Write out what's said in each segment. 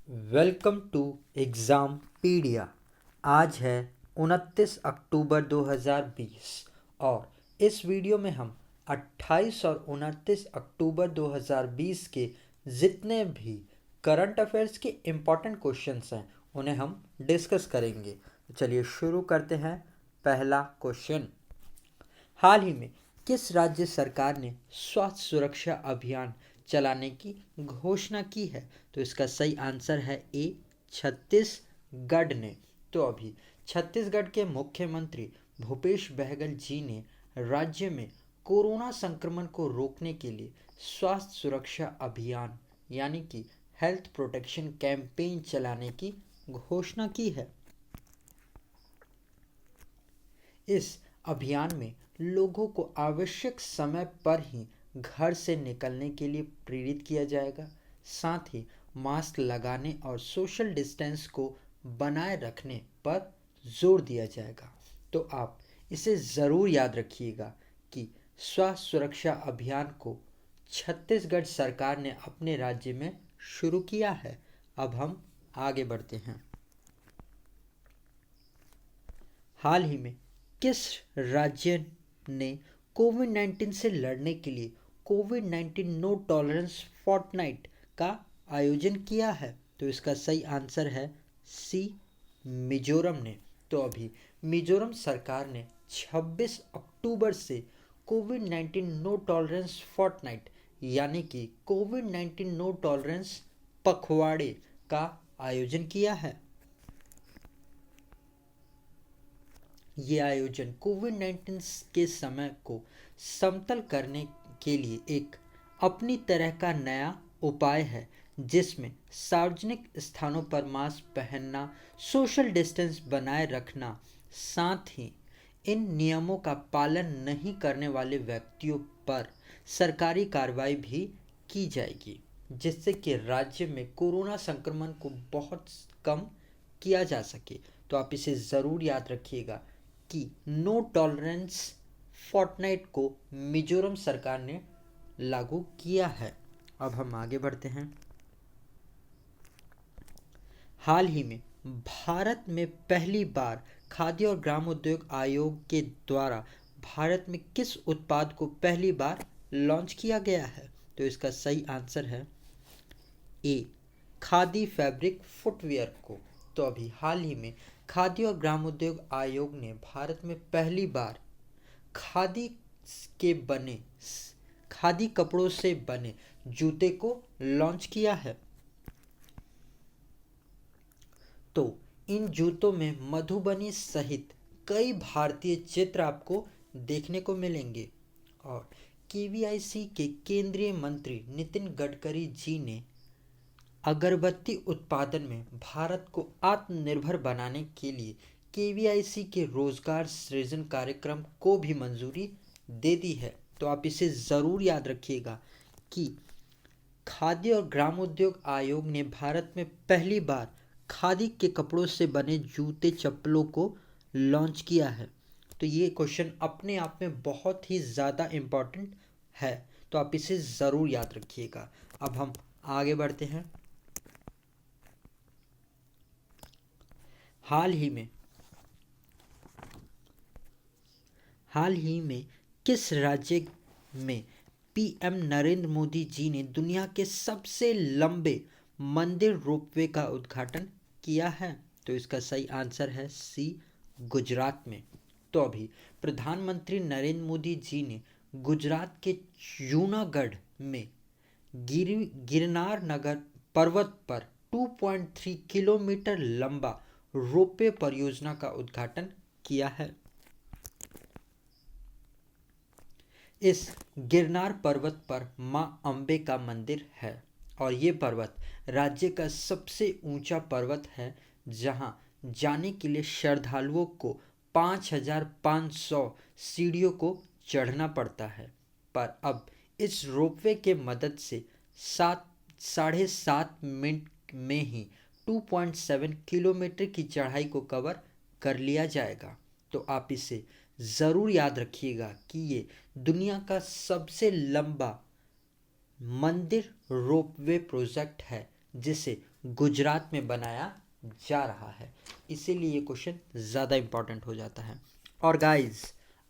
Welcome to exam पीडिया। आज है 29 अक्टूबर 2020 और इस वीडियो में हम 28 और 29 अक्टूबर 2020 के जितने भी करंट अफेयर्स के इम्पॉर्टेंट क्वेश्चंस हैं उन्हें हम डिस्कस करेंगे। तो चलिए शुरू करते हैं। पहला क्वेश्चन, हाल ही में किस राज्य सरकार ने स्वास्थ्य सुरक्षा अभियान चलाने की घोषणा की है? तो इसका सही आंसर है ए, छत्तीसगढ़ ने। तो अभी छत्तीसगढ़ के मुख्यमंत्री भूपेश बघेल जी ने राज्य में कोरोना संक्रमण को रोकने के लिए स्वास्थ्य सुरक्षा अभियान यानी कि हेल्थ प्रोटेक्शन कैंपेन चलाने की घोषणा की है। इस अभियान में लोगों को आवश्यक समय पर ही घर से निकलने के लिए प्रेरित किया जाएगा। साथ ही मास्क लगाने और सोशल डिस्टेंस को बनाए रखने पर जोर दिया जाएगा। तो आप इसे ज़रूर याद रखिएगा कि स्वास्थ्य सुरक्षा अभियान को छत्तीसगढ़ सरकार ने अपने राज्य में शुरू किया है। अब हम आगे बढ़ते हैं। हाल ही में किस राज्य ने कोविड-19 से लड़ने के लिए कोविड-19 नो टॉलरेंस फोर्टनाइट का आयोजन किया है? तो इसका सही आंसर है सी, मिजोरम ने। तो अभी मिजोरम सरकार ने 26 अक्टूबर से कोविड-19 नो टॉलरेंस फोर्टनाइट यानी कि कोविड-19 नो टॉलरेंस पखवाड़े का आयोजन किया है। ये आयोजन कोविड-19 के समय को समतल करने के लिए एक अपनी तरह का नया उपाय है, जिसमें सार्वजनिक स्थानों पर मास्क पहनना, सोशल डिस्टेंस बनाए रखना, साथ ही इन नियमों का पालन नहीं करने वाले व्यक्तियों पर सरकारी कार्रवाई भी की जाएगी, जिससे कि राज्य में कोरोना संक्रमण को बहुत कम किया जा सके। तो आप इसे ज़रूर याद रखिएगा कि नो टॉलरेंस फोर्टनाइट को मिजोरम सरकार ने लागू किया है। अब हम आगे बढ़ते हैं। हाल ही में भारत में पहली बार खाद्य और ग्रामोद्योग आयोग के द्वारा भारत में किस उत्पाद को पहली बार लॉन्च किया गया है? तो इसका सही आंसर है ए, खादी फैब्रिक फुटवियर को। तो अभी हाल ही में खादी और ग्रामोद्योग आयोग ने भारत में पहली बार खादी के बने खादी कपड़ों से बने जूते को लॉन्च किया है। तो इन जूतों में मधुबनी सहित कई भारतीय चित्र आपको देखने को मिलेंगे। और केवीआईसी के केंद्रीय मंत्री नितिन गडकरी जी ने अगरबत्ती उत्पादन में भारत को आत्मनिर्भर बनाने के लिए केवीआईसी के रोजगार सृजन कार्यक्रम को भी मंजूरी दे दी है। तो आप इसे ज़रूर याद रखिएगा कि खाद्य और ग्रामोद्योग आयोग ने भारत में पहली बार खादी के कपड़ों से बने जूते चप्पलों को लॉन्च किया है। तो ये क्वेश्चन अपने आप में बहुत ही ज़्यादा इम्पोर्टेंट है, तो आप इसे ज़रूर याद रखिएगा। अब हम आगे बढ़ते हैं। हाल ही में किस राज्य में पीएम नरेंद्र मोदी जी ने दुनिया के सबसे लंबे मंदिर रोपवे का उद्घाटन किया है? तो इसका सही आंसर है सी, गुजरात में। तो अभी प्रधानमंत्री नरेंद्र मोदी जी ने गुजरात के जूनागढ़ में गिरनार नगर पर्वत पर 2.3 किलोमीटर लंबा रोपवे परियोजना का उद्घाटन किया है। इस गिरनार पर्वत पर मां अंबे का मंदिर है और ये पर्वत राज्य का सबसे ऊंचा पर्वत है, जहां जाने के लिए श्रद्धालुओं को 5,500 सीढ़ियों को चढ़ना पड़ता है। पर अब इस रोपवे के मदद से 7.5 मिनट में ही 2.7 किलोमीटर की चढ़ाई को कवर कर लिया जाएगा। तो आप इसे ज़रूर याद रखिएगा कि ये दुनिया का सबसे लंबा मंदिर रोपवे प्रोजेक्ट है, जिसे गुजरात में बनाया जा रहा है। इसीलिए ये क्वेश्चन ज़्यादा इम्पॉर्टेंट हो जाता है। और गाइस,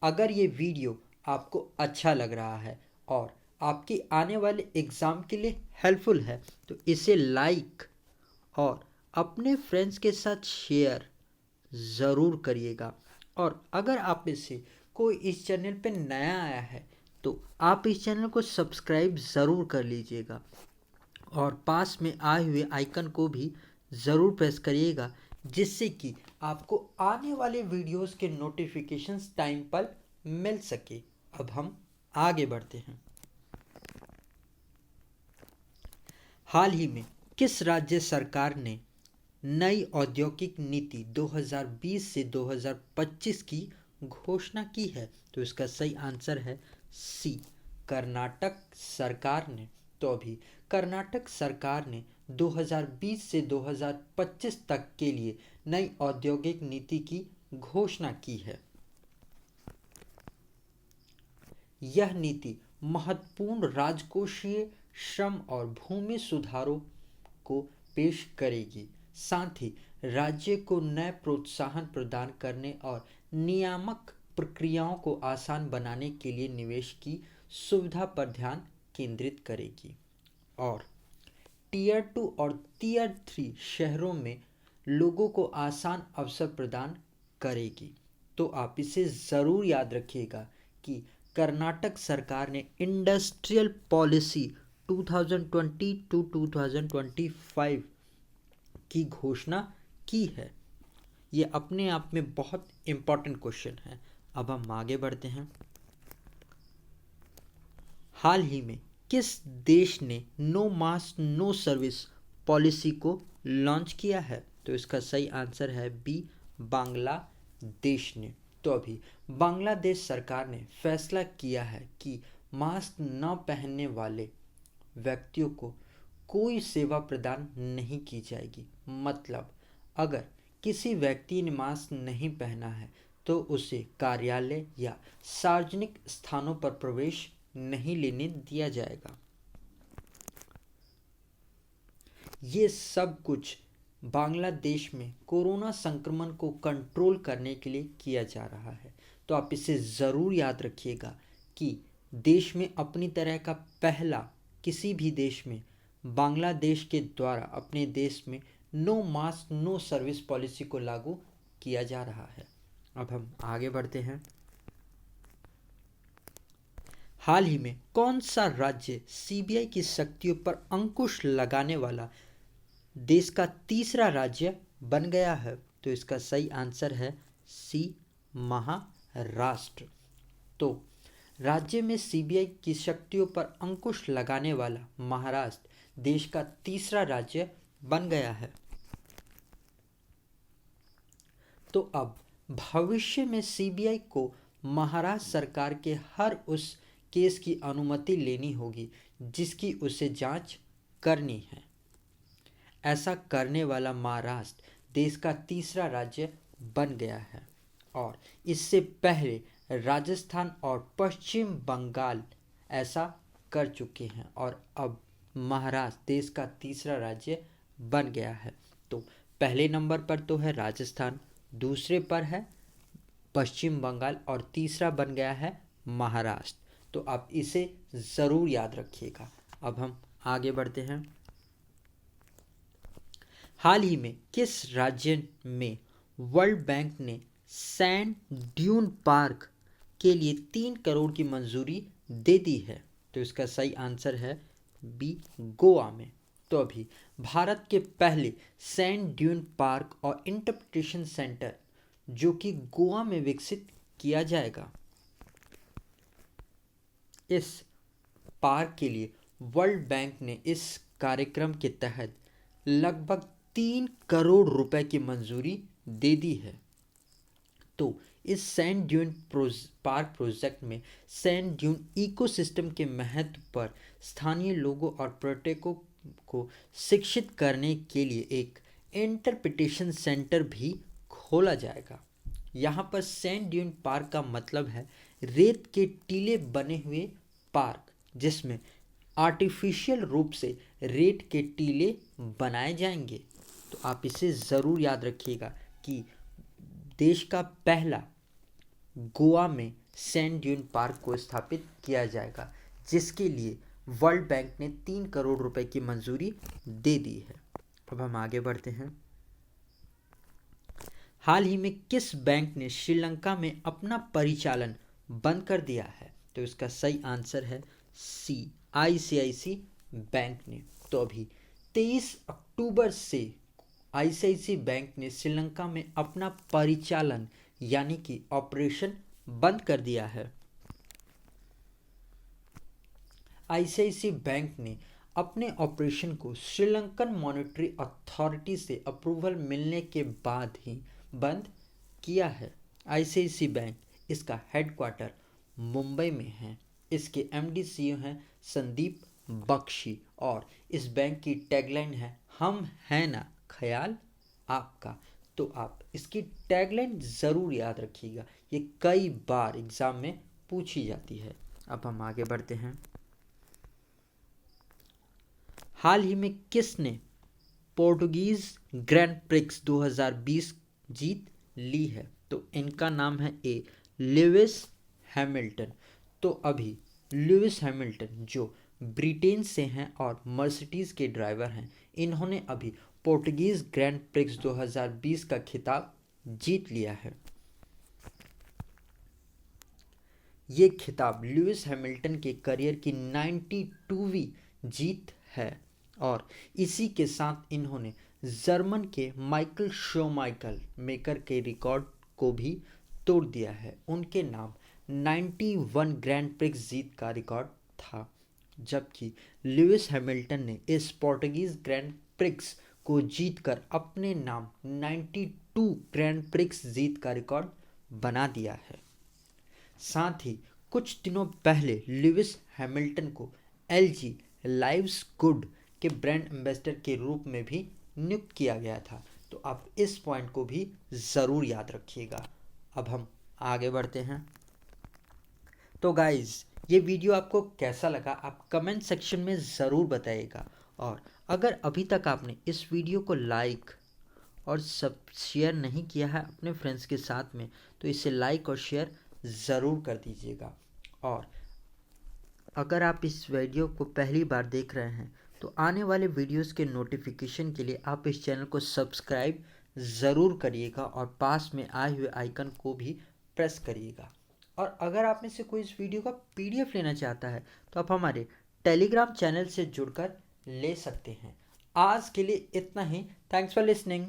अगर ये वीडियो आपको अच्छा लग रहा है और आपकी आने वाले एग्ज़ाम के लिए हेल्पफुल है तो इसे लाइक और अपने फ्रेंड्स के साथ शेयर ज़रूर करिएगा। और अगर आप में से कोई इस चैनल पे नया आया है तो आप इस चैनल को सब्सक्राइब ज़रूर कर लीजिएगा और पास में आए हुए आइकन को भी ज़रूर प्रेस करिएगा, जिससे कि आपको आने वाले वीडियोस के नोटिफिकेशंस टाइम पर मिल सके। अब हम आगे बढ़ते हैं। हाल ही में किस राज्य सरकार ने नई औद्योगिक नीति 2020 से 2025 की घोषणा की है? तो इसका सही आंसर है सी, कर्नाटक सरकार ने। तो अभी कर्नाटक सरकार ने 2020 से 2025 तक के लिए नई औद्योगिक नीति की घोषणा की है। यह नीति महत्वपूर्ण राजकोषीय, श्रम और भूमि सुधारों को पेश करेगी, साथ ही राज्य को नए प्रोत्साहन प्रदान करने और नियामक प्रक्रियाओं को आसान बनाने के लिए निवेश की सुविधा पर ध्यान केंद्रित करेगी और टीयर 2 और टीयर 3 शहरों में लोगों को आसान अवसर प्रदान करेगी। तो आप इसे ज़रूर याद रखिएगा कि कर्नाटक सरकार ने इंडस्ट्रियल पॉलिसी 2020 टू 2025 की घोषणा की है। ये अपने आप में बहुत इम्पॉर्टेंट क्वेश्चन है। अब हम आगे बढ़ते हैं। हाल ही में किस देश ने no mask no service policy को लॉन्च किया है? तो इसका सही आंसर है बी, बांग्लादेश ने। तो अभी बांग्लादेश सरकार ने फैसला किया है कि मास्क न पहनने वाले व्यक्तियों को कोई सेवा प्रदान नहीं की जाएगी। मतलब अगर किसी व्यक्ति ने मास्क नहीं पहना है तो उसे कार्यालय या सार्वजनिक स्थानों पर प्रवेश नहीं लेने दिया जाएगा। ये सब कुछ बांग्लादेश में कोरोना संक्रमण को कंट्रोल करने के लिए किया जा रहा है। तो आप इसे ज़रूर याद रखिएगा कि देश में अपनी तरह का पहला, किसी भी देश में बांग्लादेश के द्वारा अपने देश में no mask no service policy को लागू किया जा रहा है। अब हम आगे बढ़ते हैं। हाल ही में कौन सा राज्य सीबीआई की शक्तियों पर अंकुश लगाने वाला देश का तीसरा राज्य बन गया है? तो इसका सही आंसर है सी, महाराष्ट्र। तो राज्य में सीबीआई की शक्तियों पर अंकुश लगाने वाला महाराष्ट्र देश का तीसरा राज्य बन गया है। तो अब भविष्य में सीबीआई को महाराष्ट्र सरकार के हर उस केस की अनुमति लेनी होगी जिसकी उसे जांच करनी है। ऐसा करने वाला महाराष्ट्र देश का तीसरा राज्य बन गया है और इससे पहले राजस्थान और पश्चिम बंगाल ऐसा कर चुके हैं और अब महाराष्ट्र देश का तीसरा राज्य बन गया है। तो पहले नंबर पर तो है राजस्थान, दूसरे पर है पश्चिम बंगाल और तीसरा बन गया है महाराष्ट्र। तो आप इसे ज़रूर याद रखिएगा। अब हम आगे बढ़ते हैं। हाल ही में किस राज्य में वर्ल्ड बैंक ने सैंड ड्यून पार्क के लिए 3 करोड़ की मंजूरी दे दी है? तो इसका सही आंसर है बी, गोवा में। तो अभी भारत के पहले सैंड ड्यून पार्क और इंटरप्रिटेशन सेंटर जो कि गोवा में विकसित किया जाएगा। इस पार्क के लिए वर्ल्ड बैंक ने इस कार्यक्रम के तहत लगभग 3 करोड़ रुपए की मंजूरी दे दी है। तो इस सैंड ड्यून पार्क प्रोजेक्ट में सैंड ड्यून इकोसिस्टम के महत्व पर स्थानीय लोगों और पर्यटकों को शिक्षित करने के लिए एक इंटरप्रिटेशन सेंटर भी खोला जाएगा। यहाँ पर सैंड ड्यून पार्क का मतलब है रेत के टीले बने हुए पार्क जिसमें आर्टिफिशियल रूप से रेत के टीले बनाए जाएंगे। तो आप इसे ज़रूर याद रखिएगा कि देश का पहला गोवा में सैंड ड्यून पार्क को स्थापित किया जाएगा, जिसके लिए वर्ल्ड बैंक ने 3 करोड़ रुपए की मंजूरी दे दी है। अब हम आगे बढ़ते हैं। हाल ही में किस बैंक ने श्रीलंका में अपना परिचालन बंद कर दिया है? तो इसका सही आंसर है सी, आईसीआईसी बैंक ने। तो अभी 23 अक्टूबर से आईसीआईसी बैंक ने श्रीलंका में अपना परिचालन यानी कि ऑपरेशन बंद कर दिया है। आईसीआईसी बैंक ने अपने ऑपरेशन को श्रीलंकन मॉनेटरी अथॉरिटी से अप्रूवल मिलने के बाद ही बंद किया है। आईसीआईसी बैंक, इसका हेडक्वार्टर मुंबई में है। इसके एमडी सीईओ हैं संदीप बख्शी और इस बैंक की टैगलाइन है, हम हैं ना ख्याल आपका। तो आप इसकी टैगलाइन ज़रूर याद रखिएगा, ये कई बार एग्ज़ाम में पूछी जाती है। अब हम आगे बढ़ते हैं। हाल ही में किसने पोर्टुगीज ग्रैंड प्रिक्स 2020 जीत ली है? तो इनका नाम है ए, लुइस हैमिल्टन। तो अभी लुइस हैमिल्टन जो ब्रिटेन से हैं और मर्सिडीज के ड्राइवर हैं, इन्होंने अभी पोर्टुगीज ग्रैंड प्रिक्स 2020 का खिताब जीत लिया है। ये खिताब लुइस हैमिल्टन के करियर की 92वीं जीत है और इसी के साथ इन्होंने जर्मन के माइकल शूमाकर मेकर के रिकॉर्ड को भी तोड़ दिया है। उनके नाम 91 ग्रैंड प्रिक्स जीत का रिकॉर्ड था, जबकि लुइस हैमिल्टन ने इस पोर्टुगीज ग्रैंड प्रिक्स को जीतकर अपने नाम 92 ग्रैंड प्रिक्स जीत का रिकॉर्ड बना दिया है। साथ ही कुछ दिनों पहले लुइस हैमिल्टन को एलजी लाइव्स गुड के ब्रांड एम्बेसडर के रूप में भी नियुक्त किया गया था। तो आप इस पॉइंट को भी ज़रूर याद रखिएगा। अब हम आगे बढ़ते हैं। तो गाइज़, ये वीडियो आपको कैसा लगा आप कमेंट सेक्शन में ज़रूर बताइएगा, और अगर अभी तक आपने इस वीडियो को लाइक और सब शेयर नहीं किया है अपने फ्रेंड्स के साथ में, तो इसे लाइक और शेयर ज़रूर कर दीजिएगा। और अगर आप इस वीडियो को पहली बार देख रहे हैं तो आने वाले वीडियोस के नोटिफिकेशन के लिए आप इस चैनल को सब्सक्राइब ज़रूर करिएगा और पास में आए हुए आइकन को भी प्रेस करिएगा। और अगर आप में से कोई इस वीडियो का पीडीएफ लेना चाहता है तो आप हमारे टेलीग्राम चैनल से जुड़कर ले सकते हैं। आज के लिए इतना ही। Thanks for listening.